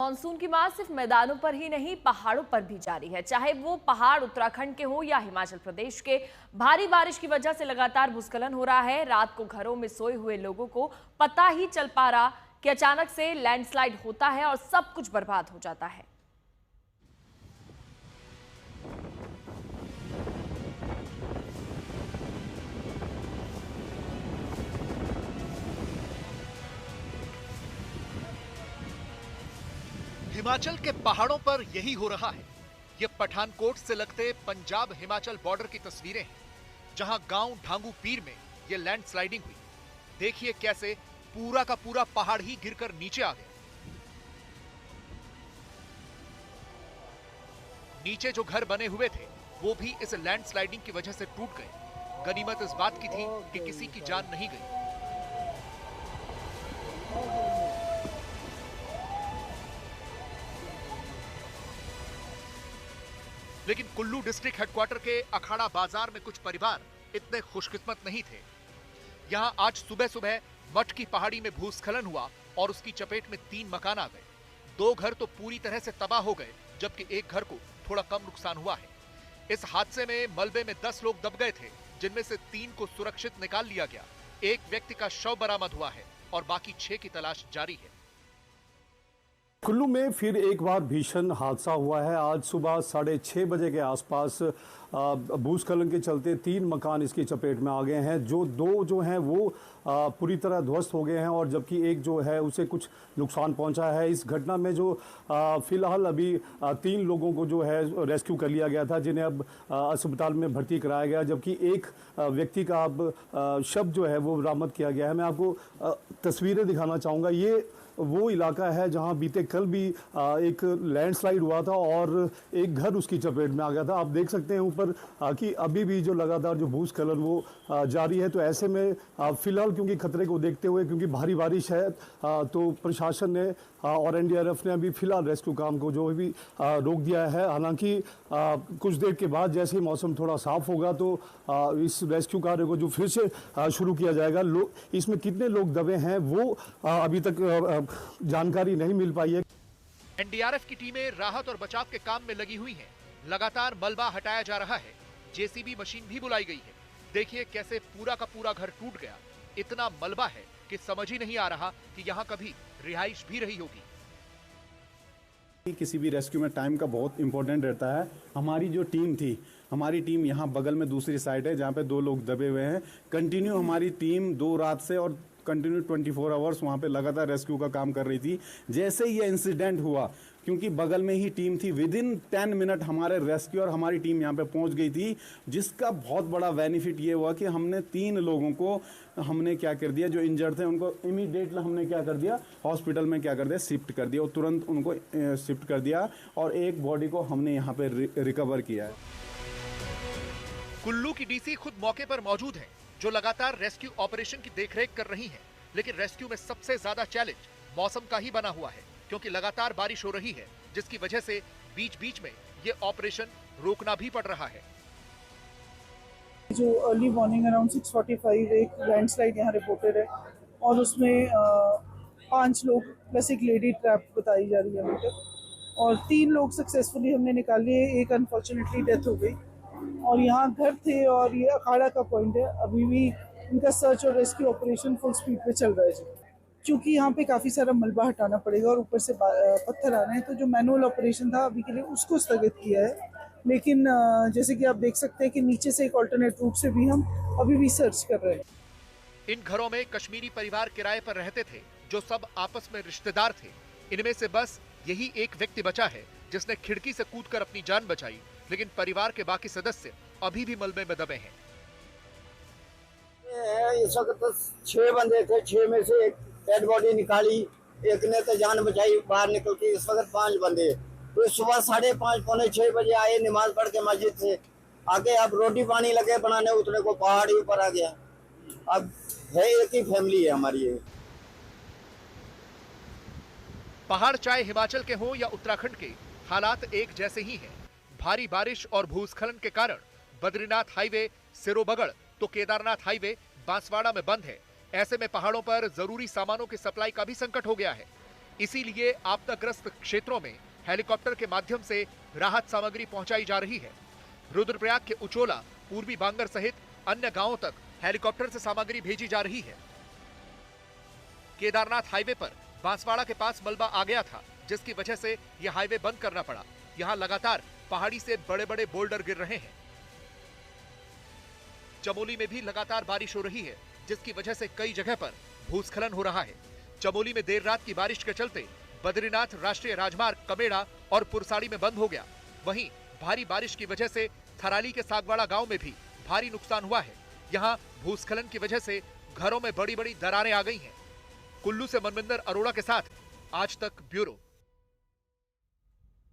Monsoon की मार सिर्फ मैदानों पर ही नहीं, पहाड़ों पर भी जारी है। चाहे वो पहाड़ उत्तराखंड के हो या हिमाचल प्रदेश के, भारी बारिश की वजह से लगातार भूस्खलन हो रहा है। रात को घरों में सोए हुए लोगों को पता ही चल पा रहा कि अचानक से लैंडस्लाइड होता है और सब कुछ बर्बाद हो जाता है। हिमाचल के पहाड़ों पर यही हो रहा है। ये पठानकोट से लगते पंजाब हिमाचल बॉर्डर की तस्वीरें हैं, जहां गांव ढांगू पीर में ये लैंडस्लाइडिंग हुई। देखिए कैसे पूरा का पूरा पहाड़ ही गिरकर नीचे आ गया। नीचे जो घर बने हुए थे वो भी इस लैंडस्लाइडिंग की वजह से टूट गए। गनीमत इस बात की थी कि किसी की जान नहीं गई। लेकिन कुल्लू डिस्ट्रिक्ट हेडक्वार्टर के अखाड़ा बाजार में कुछ परिवार इतने खुशकिस्मत नहीं थे। यहां आज सुबह सुबह मठ की पहाड़ी में भूस्खलन हुआ और उसकी चपेट में 3 मकान आ गए। 2 घर तो पूरी तरह से तबाह हो गए, जबकि एक घर को थोड़ा कम नुकसान हुआ है। इस हादसे में मलबे में 10 लोग दब गए थे, जिनमें से 3 को सुरक्षित निकाल लिया गया। एक व्यक्ति का शव बरामद हुआ है और बाकी 6 की तलाश जारी है। कुल्लू में फिर एक बार भीषण हादसा हुआ है। आज सुबह 6:30 बजे के आसपास भूस्खलन के चलते 3 मकान इसकी चपेट में आ गए हैं। जो 2 जो हैं वो पूरी तरह ध्वस्त हो गए हैं और जबकि एक जो है उसे कुछ नुकसान पहुंचा है। इस घटना में जो फिलहाल अभी 3 लोगों को जो है रेस्क्यू कर लिया गया था, जिन्हें अब अस्पताल में भर्ती कराया गया, जबकि एक व्यक्ति का अब शव जो है वो बरामद किया गया है। मैं आपको तस्वीरें दिखाना चाहूँगा। ये वो इलाका है जहां बीते कल भी एक लैंडस्लाइड हुआ था और एक घर उसकी चपेट में आ गया था। आप देख सकते हैं ऊपर कि अभी भी जो लगातार जो भूस्खलन वो जारी है। तो ऐसे में फिलहाल क्योंकि खतरे को देखते हुए, क्योंकि भारी बारिश है, तो प्रशासन ने और एनडीआरएफ ने अभी फिलहाल रेस्क्यू काम को जो भी रोक दिया है। हालांकि कुछ देर के बाद जैसे ही मौसम थोड़ा साफ होगा तो इस रेस्क्यू कार्य को जो फिर से शुरू किया जाएगा। इसमें कितने लोग दबे हैं वो अभी तक जानकारी नहीं मिल पाई है। एनडीआरएफ की टीमें राहत और बचाव के काम में लगी हुई हैं। लगातार मलबा हटाया जा रहा है। जेसीबी मशीन भी बुलाई गई है। देखिए कैसे पूरा का पूरा घर टूट गया। इतना मलबा है कि समझ ही नहीं आ रहा कि यहाँ कभी रिहाइश भी रही होगी। किसी भी रेस्क्यू में टाइम का बहुत इंपॉर्टेंट रहता है। हमारी जो टीम थी, हमारी टीम यहाँ बगल में दूसरी साइड है जहाँ पे 2 लोग दबे हुए हैं। कंटिन्यू हमारी टीम 2 रात से और कंटिन्यू 24 आवर्स वहाँ पे लगातार रेस्क्यू का काम कर रही थी। जैसे ही ये इंसिडेंट हुआ, क्योंकि बगल में ही टीम थी, विदिन 10 मिनट हमारे रेस्क्यू और हमारी टीम यहाँ पे पहुँच गई थी, जिसका बहुत बड़ा बेनिफिट ये हुआ कि हमने 3 लोगों को हमने क्या कर दिया, जो इंजर्ड थे उनको इमीडिएटली हमने क्या कर दिया, हॉस्पिटल में क्या कर दिया, शिफ्ट कर दिया और तुरंत उनको शिफ्ट कर दिया और एक बॉडी को हमने यहाँ पे रिकवर किया है। कुल्लू की डीसी खुद मौके पर मौजूद है, जो लगातार रेस्क्यू ऑपरेशन की देखरेख कर रही है। लेकिन रेस्क्यू में सबसे ज्यादा चैलेंज मौसम का ही बना हुआ है, क्योंकि लगातार बारिश हो रही है, जिसकी वजह से बीच बीच में ये ऑपरेशन रोकना भी पड़ रहा है। जो अर्ली मॉर्निंग अराउंड 6:45 एक लैंडस्लाइड यहाँ रिपोर्टेड है और उसमें 5 लोग प्लस एक लेडी ट्रैप बताई जा रही है अभी तक, और 3 लोग सक्सेसफुली हमने निकाल लिए। एक अनफॉर्चुनेटली डेथ हो गई और यहाँ घर थे और ये अखाड़ा का पॉइंट है। अभी भी इनका सर्च और रेस्क्यू ऑपरेशन फुल स्पीड पे चल रहा है। क्योंकि यहाँ पे काफ़ी सारा मलबा हटाना पड़ेगा और ऊपर से पत्थर आ रहे हैं, तो जो मैनुअल ऑपरेशन था अभी के लिए उसको स्थगित किया है। लेकिन जैसे कि आप देख सकते हैं कि नीचे से एक ऑल्टरनेट रूट से भी हम अभी भी सर्च कर रहे हैं। इन घरों में कश्मीरी परिवार किराए पर रहते थे, जो सब आपस में रिश्तेदार थे। इनमें से बस यही एक व्यक्ति बचा है जिसने खिड़की से कूदकर अपनी जान बचाई, लेकिन परिवार के बाकी सदस्य अभी भी मलबे में दबे हैं। इस वक्त 6 बंदे थे, 6 में से एक डेड बॉडी निकाली, एक ने तो जान बचाई बाहर निकल के। इस वक्त 5 बंदे तो सुबह 5:30 पौने 6 बजे आए, नमाज पढ़ के मस्जिद से आके अब रोटी पानी लगे बनाने, उतने को पहाड़ी ऊपर आ गया। अब है एक ही फैमिली है हमारी। पहाड़ चाहे हिमाचल के हों या उत्तराखंड के, हालात एक जैसे ही हैं। भारी बारिश और भूस्खलन के कारण बद्रीनाथ हाईवे सिरोबगड़ तो केदारनाथ हाईवे बांसवाड़ा में बंद है। ऐसे में पहाड़ों पर जरूरी सामानों की सप्लाई का भी संकट हो गया है। इसीलिए आपदाग्रस्त क्षेत्रों में हेलीकॉप्टर के माध्यम से राहत सामग्री पहुंचाई जा रही है। रुद्रप्रयाग के उचोला, पूर्वी बांगर सहित अन्य गांवों तक हेलीकॉप्टर से सामग्री भेजी जा रही है। केदारनाथ हाईवे पर बांसवाड़ा के पास मलबा आ गया था, जिसकी वजह से यह हाईवे बंद करना पड़ा। यहां लगातार पहाड़ी से बड़े बड़े बोल्डर गिर रहे हैं। चमोली में भी लगातार बारिश हो रही है, जिसकी वजह से कई जगह पर भूस्खलन हो रहा है। चमोली में देर रात की बारिश के चलते बद्रीनाथ राष्ट्रीय राजमार्ग कमेड़ा और पुरसाड़ी में बंद हो गया। वहीं भारी बारिश की वजह से थराली के सागवाड़ा गांव में भी भारी नुकसान हुआ है। यहां भूस्खलन की वजह से घरों में बड़ी बड़ी दरारें आ गई हैं। कुल्लू से मनविंदर अरोड़ा के साथ आज तक ब्यूरो।